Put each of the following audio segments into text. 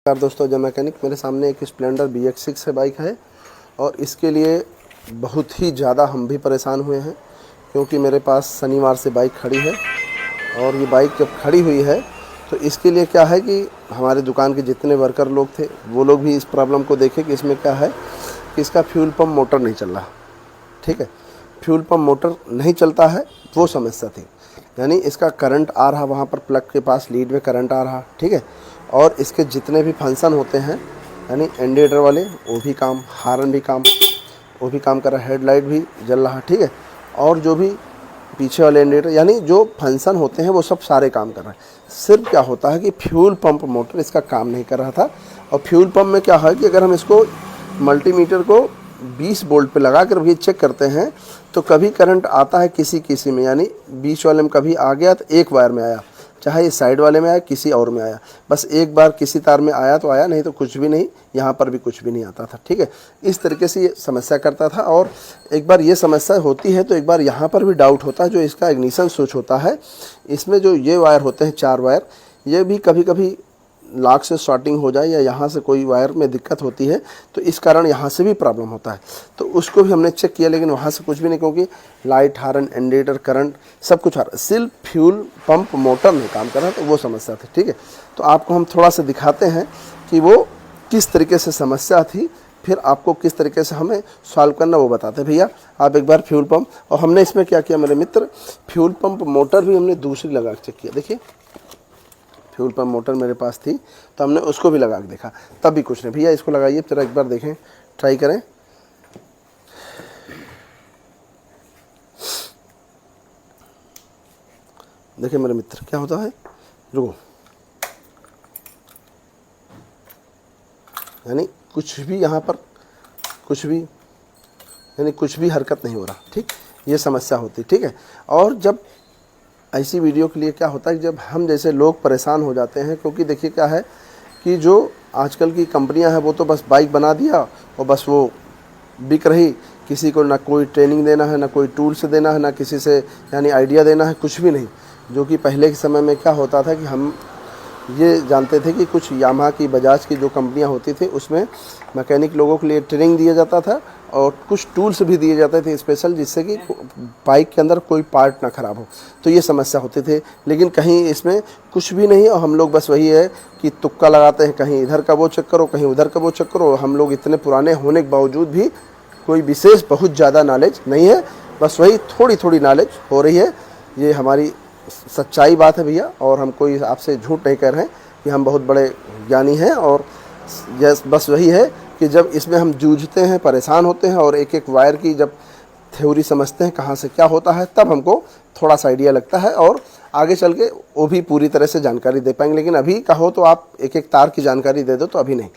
नमस्कार दोस्तों, जय मैकेनिक। मेरे सामने एक स्प्लेंडर BX6 है बाइक है और इसके लिए बहुत ही ज़्यादा हम भी परेशान हुए हैं क्योंकि मेरे पास शनिवार से बाइक खड़ी है और ये बाइक जब खड़ी हुई है तो इसके लिए क्या है कि हमारे दुकान के जितने वर्कर लोग थे वो लोग भी इस प्रॉब्लम को देखे कि इसमें क्या है कि इसका फ्यूल पम्प मोटर नहीं चल रहा। ठीक है, फ्यूल पम्प मोटर नहीं चलता है, वो समस्या थी। यानी इसका करंट आ रहा, वहाँ पर प्लग के पास लीड में करंट आ रहा। ठीक है, और इसके जितने भी फंक्शन होते हैं यानी इंडिकेटर वाले वो भी काम, हार्न भी काम, वो भी काम कर रहा है, हेडलाइट भी जल रहा। ठीक है, और जो भी पीछे वाले इंडिकेटर यानी जो फंक्शन होते हैं वो सब सारे काम कर रहे हैं। सिर्फ क्या होता है कि फ्यूल पंप मोटर इसका काम नहीं कर रहा था। और फ्यूल पंप में क्या है कि अगर हम इसको मल्टीमीटर को 20 वोल्ट पे लगा कर भी चेक करते हैं तो कभी करंट आता है किसी में, यानी बीच वाले में कभी आ गया तो एक वायर में आया, चाहे ये साइड वाले में आया किसी और में आया, बस एक बार किसी तार में आया तो आया, नहीं तो कुछ भी नहीं, यहाँ पर भी कुछ भी नहीं आता था। ठीक है, इस तरीके से ये समस्या करता था। और एक बार ये समस्या होती है तो एक बार यहाँ पर भी डाउट होता है, जो इसका इग्निशन स्विच होता है इसमें जो ये वायर होते हैं 4 वायर, ये भी कभी कभी लॉक से शॉर्टिंग हो जाए या यहाँ से कोई वायर में दिक्कत होती है तो इस कारण यहाँ से भी प्रॉब्लम होता है। तो उसको भी हमने चेक किया लेकिन वहाँ से कुछ भी नहीं, क्योंकि लाइट, हार्न, इंडिकेटर, करंट सब कुछ आ रहा है, सिर्फ फ्यूल पंप मोटर नहीं काम कर रहा, तो वो समस्या थी। ठीक है, तो आपको हम थोड़ा सा दिखाते हैं कि वो किस तरीके से समस्या थी, फिर आपको किस तरीके से हमें सॉल्व करना वो बताते हैं। भैया आप एक बार फ्यूल पंप, और हमने इसमें क्या किया मेरे मित्र, फ्यूल पंप मोटर भी हमने दूसरी लगा के चेक किया। देखिए फ्यूल पंप मोटर मेरे पास थी तो हमने उसको भी लगा के देखा, तब भी कुछ नहीं। भैया इसको लगाइए जरा, एक बार देखें, ट्राई करें। देखिए मेरे मित्र क्या होता है, रुको, यानी कुछ भी यहाँ पर कुछ भी यानी कुछ भी हरकत नहीं हो रहा। ठीक, ये समस्या होती। ठीक है, और जब ऐसी वीडियो के लिए क्या होता है, जब हम जैसे लोग परेशान हो जाते हैं, क्योंकि देखिए क्या है कि जो आजकल की कंपनियां हैं वो तो बस बाइक बना दिया और बस वो बिक रही, किसी को ना कोई ट्रेनिंग देना है, ना कोई टूल्स देना है, ना किसी से यानी आइडिया देना है, कुछ भी नहीं। जो कि पहले के समय में क्या होता था कि हम ये जानते थे कि कुछ यामाहा की, बजाज की जो कंपनियां होती थी उसमें मैकेनिक लोगों के लिए ट्रेनिंग दिया जाता था और कुछ टूल्स भी दिए जाते थे स्पेशल, जिससे कि बाइक के अंदर कोई पार्ट ना ख़राब हो। तो ये समस्या होती थी, लेकिन कहीं इसमें कुछ भी नहीं और हम लोग बस वही है कि तुक्का लगाते हैं, कहीं इधर का वो चेक करो, कहीं उधर का वो चेक करो। हम लोग इतने पुराने होने के बावजूद भी कोई विशेष बहुत ज़्यादा नॉलेज नहीं है, बस वही थोड़ी थोड़ी नॉलेज हो रही है। ये हमारी सच्चाई बात है भैया, और हम कोई आपसे झूठ नहीं कह रहे हैं कि हम बहुत बड़े ज्ञानी हैं। और बस वही है कि जब इसमें हम जूझते हैं, परेशान होते हैं और एक एक वायर की जब थ्योरी समझते हैं कहाँ से क्या होता है, तब हमको थोड़ा सा आइडिया लगता है और आगे चल के वो भी पूरी तरह से जानकारी दे पाएंगे। लेकिन अभी कहो तो आप एक एक तार की जानकारी दे दो तो अभी नहीं,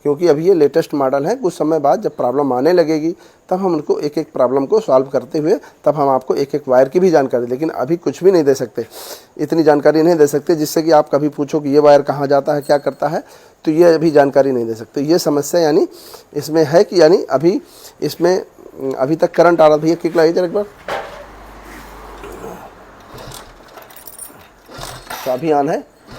क्योंकि अभी ये लेटेस्ट मॉडल है। कुछ समय बाद जब प्रॉब्लम आने लगेगी तब हम उनको एक एक प्रॉब्लम को सॉल्व करते हुए तब हम आपको एक एक वायर की भी जानकारी, लेकिन अभी कुछ भी नहीं दे सकते, इतनी जानकारी नहीं दे सकते जिससे कि आप कभी पूछो कि ये वायर कहाँ जाता है, क्या करता है, तो ये अभी जानकारी नहीं दे सकते। ये समस्या यानी इसमें है कि यानी अभी इसमें अभी तक करंट आ रहा था। भैया किक लगाइए जरा एक बार, चाबी ऑन है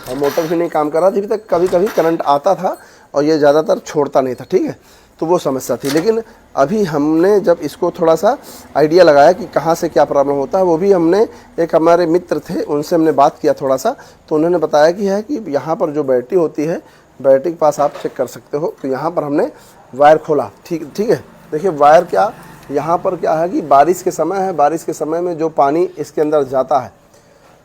और मोटर भी नहीं काम कर रहा था। अभी तक कभी कभी करंट आता था और ये ज़्यादातर छोड़ता नहीं था। ठीक है, तो वो समस्या थी। लेकिन अभी हमने जब इसको थोड़ा सा आइडिया लगाया कि कहाँ से क्या प्रॉब्लम होता है, वो भी हमने एक हमारे मित्र थे उनसे हमने बात किया थोड़ा सा, तो उन्होंने बताया कि है कि यहाँ पर जो बैटरी होती है, बैटरी के पास आप चेक कर सकते हो। तो यहाँ पर हमने वायर खोला। ठीक है, देखिए वायर क्या, यहाँ पर क्या है कि बारिश के समय है, बारिश के समय में जो पानी इसके अंदर जाता है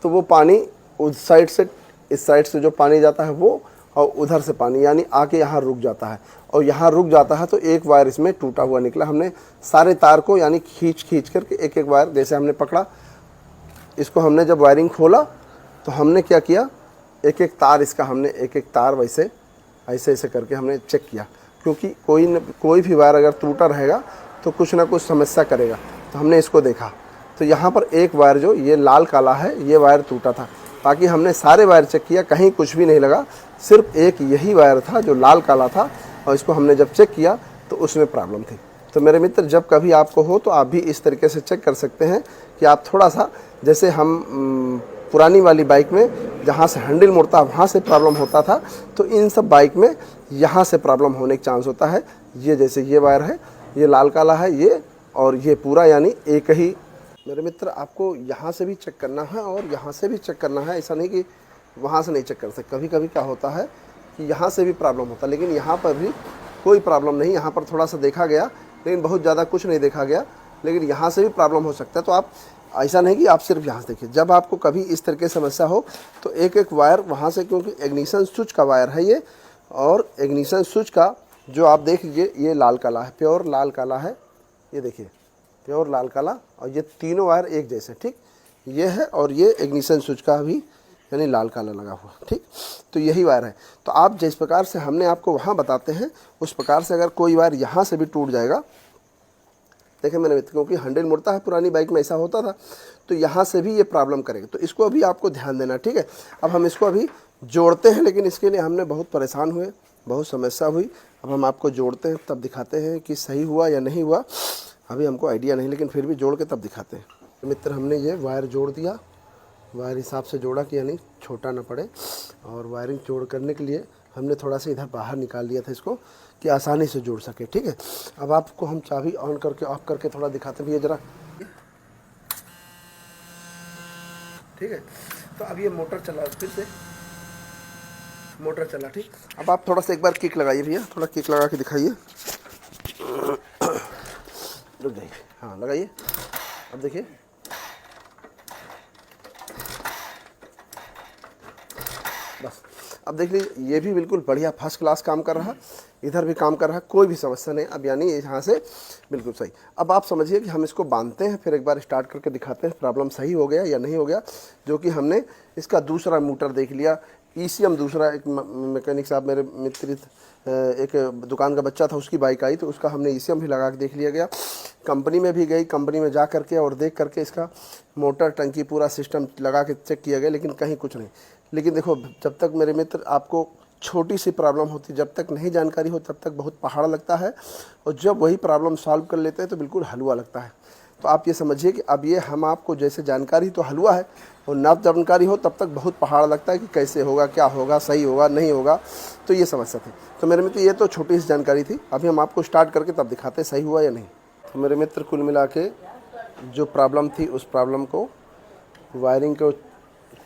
तो वो पानी उस साइड से, इस साइड से जो पानी जाता है वो, और उधर से पानी यानी आके यहाँ रुक जाता है, और यहाँ रुक जाता है तो एक वायर इसमें टूटा हुआ निकला। हमने सारे तार को यानी खींच करके एक एक वायर जैसे हमने पकड़ा, इसको हमने जब वायरिंग खोला तो हमने क्या किया, एक एक तार इसका हमने एक एक तार वैसे ऐसे करके हमने चेक किया, क्योंकि कोई भी वायर अगर टूटा रहेगा तो कुछ ना कुछ समस्या करेगा। तो हमने इसको देखा तो यहाँ पर एक वायर जो ये लाल काला है, ये वायर टूटा था। बाकी हमने सारे वायर चेक किया, कहीं कुछ भी नहीं लगा, सिर्फ एक यही वायर था जो लाल काला था, और इसको हमने जब चेक किया तो उसमें प्रॉब्लम थी। तो मेरे मित्र जब कभी आपको हो तो आप भी इस तरीके से चेक कर सकते हैं कि आप थोड़ा सा, जैसे हम पुरानी वाली बाइक में जहाँ से हैंडल मुड़ता वहाँ से प्रॉब्लम होता था, तो इन सब बाइक में यहाँ से प्रॉब्लम होने का चांस होता है। ये जैसे ये वायर है, ये लाल काला है ये, और ये पूरा यानी एक ही। मेरे मित्र, आपको यहाँ से भी चेक करना है और यहाँ से भी चेक करना है, ऐसा नहीं कि वहाँ से नहीं चेक कर सकते। कभी कभी क्या होता है कि यहाँ से भी प्रॉब्लम होता है, लेकिन यहाँ पर भी कोई प्रॉब्लम नहीं। यहाँ पर थोड़ा सा देखा गया, लेकिन बहुत ज़्यादा कुछ नहीं देखा गया, लेकिन यहाँ से भी प्रॉब्लम हो सकता है। तो आप ऐसा नहीं कि आप सिर्फ यहाँ से देखिए। जब आपको कभी इस तरह की समस्या हो तो एक एक वायर वहाँ से, क्योंकि इग्निशन स्विच का वायर है ये, और इग्निशन स्विच का जो आप देख लीजिए, ये लाल काला है, प्योर लाल काला है, ये देखिए प्योर लाल काला, और ये तीनों वायर एक जैसे, ठीक ये है, और ये इग्निशन स्विच का भी यानी लाल काला लगा हुआ, ठीक। तो यही वायर है। तो आप जिस प्रकार से हमने आपको वहाँ बताते हैं, उस प्रकार से अगर कोई वायर यहाँ से भी टूट जाएगा, देखें मैंने, क्योंकि हैंडल मुड़ता है, पुरानी बाइक में ऐसा होता था, तो यहाँ से भी ये प्रॉब्लम करेगा। तो इसको अभी आपको ध्यान देना, ठीक है। अब हम इसको अभी जोड़ते हैं, लेकिन इसके लिए हमने बहुत परेशान हुए, बहुत समस्या हुई। अब हम आपको जोड़ते हैं, तब दिखाते हैं कि सही हुआ या नहीं हुआ। अभी हमको आइडिया नहीं, लेकिन फिर भी जोड़ के तब दिखाते हैं। मित्र, हमने ये वायर जोड़ दिया, वायर हिसाब से जोड़ा कि यानी छोटा ना पड़े, और वायरिंग जोड़ करने के लिए हमने थोड़ा सा इधर बाहर निकाल दिया था इसको, कि आसानी से जोड़ सके, ठीक है। अब आपको हम चाबी ऑन करके ऑफ करके थोड़ा दिखाते हैं भैया ज़रा, ठीक है। तो अब ये मोटर चला, फिर से मोटर चला, ठीक। अब आप थोड़ा सा एक बार किक लगाइए भैया, थोड़ा किक लगा के दिखाइए, रुक जाइए, हाँ लगाइए। अब देखिए, बस अब देख लीजिए, ये भी बिल्कुल बढ़िया फर्स्ट क्लास काम कर रहा, इधर भी काम कर रहा, कोई भी समस्या नहीं। अब यानी यहाँ से बिल्कुल सही। अब आप समझिए कि हम इसको बांधते हैं, फिर एक बार स्टार्ट करके दिखाते हैं प्रॉब्लम सही हो गया या नहीं हो गया। जो कि हमने इसका दूसरा मीटर देख लिया, ईसीएम दूसरा, एक मैकेनिक साहब मेरे मित्र, एक दुकान का बच्चा था, उसकी बाइक आई तो उसका हमने ईसीएम भी लगा के देख लिया गया। कंपनी में भी गई, कंपनी में जा करके और देख करके इसका मोटर टंकी पूरा सिस्टम लगा के चेक किया गया, लेकिन कहीं कुछ नहीं। लेकिन देखो, जब तक मेरे मित्र आपको छोटी सी प्रॉब्लम होती, जब तक नहीं जानकारी हो, तब तक बहुत पहाड़ लगता है, और जब वही प्रॉब्लम सॉल्व कर लेते हैं तो बिल्कुल हलवा लगता है। तो आप ये समझिए कि अब ये हम आपको जैसे जानकारी तो हलवा है, और ना जानकारी हो तब तक बहुत पहाड़ लगता है कि कैसे होगा, क्या होगा, सही होगा, नहीं होगा। तो ये समस्या थी। तो मेरे मित्र, ये तो छोटी सी जानकारी थी। अभी हम आपको स्टार्ट करके तब दिखाते हैं सही हुआ या नहीं। तो मेरे मित्र, कुल मिला के जो प्रॉब्लम थी, उस प्रॉब्लम को वायरिंग को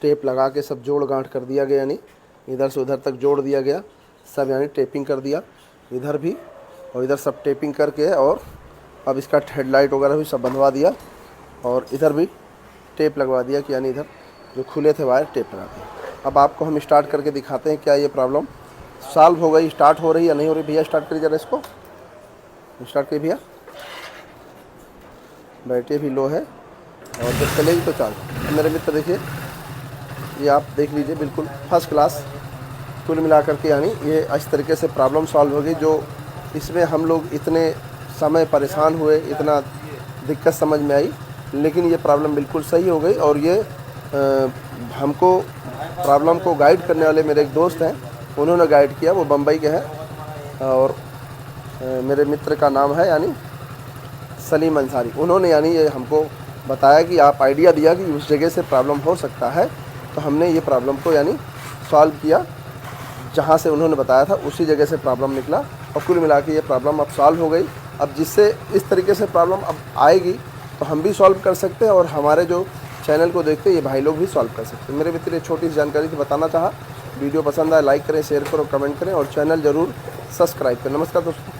टेप लगा के सब जोड़ गांठ कर दिया गया, यानी इधर से उधर तक जोड़ दिया गया सब, यानी टेपिंग कर दिया इधर भी, और इधर सब टेपिंग करके, और अब इसका हेडलाइट वगैरह भी सब बंधवा दिया, और इधर भी टेप लगवा दिया कि यानी इधर जो खुले थे वायर टेप लगा दिया। अब आपको हम स्टार्ट करके दिखाते हैं क्या ये प्रॉब्लम सॉल्व हो गई, स्टार्ट हो रही या नहीं हो रही। भैया स्टार्ट करिए ज़रा इसको, स्टार्ट करिए भैया। बैटरी भी लो है, और जब चलेगी तो चार्ज। मेरे मित्र देखिए, ये आप देख लीजिए, बिल्कुल फर्स्ट क्लास कुल मिला करके, यानी ये इस तरीके से प्रॉब्लम सॉल्व हो गई। जो इसमें हम लोग इतने समय परेशान हुए, इतना दिक्कत समझ में आई, लेकिन ये प्रॉब्लम बिल्कुल सही हो गई। और ये हमको प्रॉब्लम को गाइड करने वाले मेरे एक दोस्त हैं, उन्होंने गाइड किया, वो बम्बई के हैं, और मेरे मित्र का नाम है यानी सलीम अंसारी। उन्होंने यानी ये हमको बताया कि आप आइडिया दिया कि उस जगह से प्रॉब्लम हो सकता है, तो हमने ये प्रॉब्लम को यानी सॉल्व किया, जहाँ से उन्होंने बताया था उसी जगह से प्रॉब्लम निकला, और कुल मिला के ये प्रॉब्लम अब सॉल्व हो गई। अब जिससे इस तरीके से प्रॉब्लम अब आएगी तो हम भी सॉल्व कर सकते हैं, और हमारे जो चैनल को देखते हैं ये भाई लोग भी सॉल्व कर सकते हैं। मेरे मित्र, ये छोटी सी जानकारी थी, बताना चाहा। वीडियो पसंद आए लाइक करें, शेयर करो, कमेंट करें, और चैनल ज़रूर सब्सक्राइब करें। नमस्कार दोस्तों।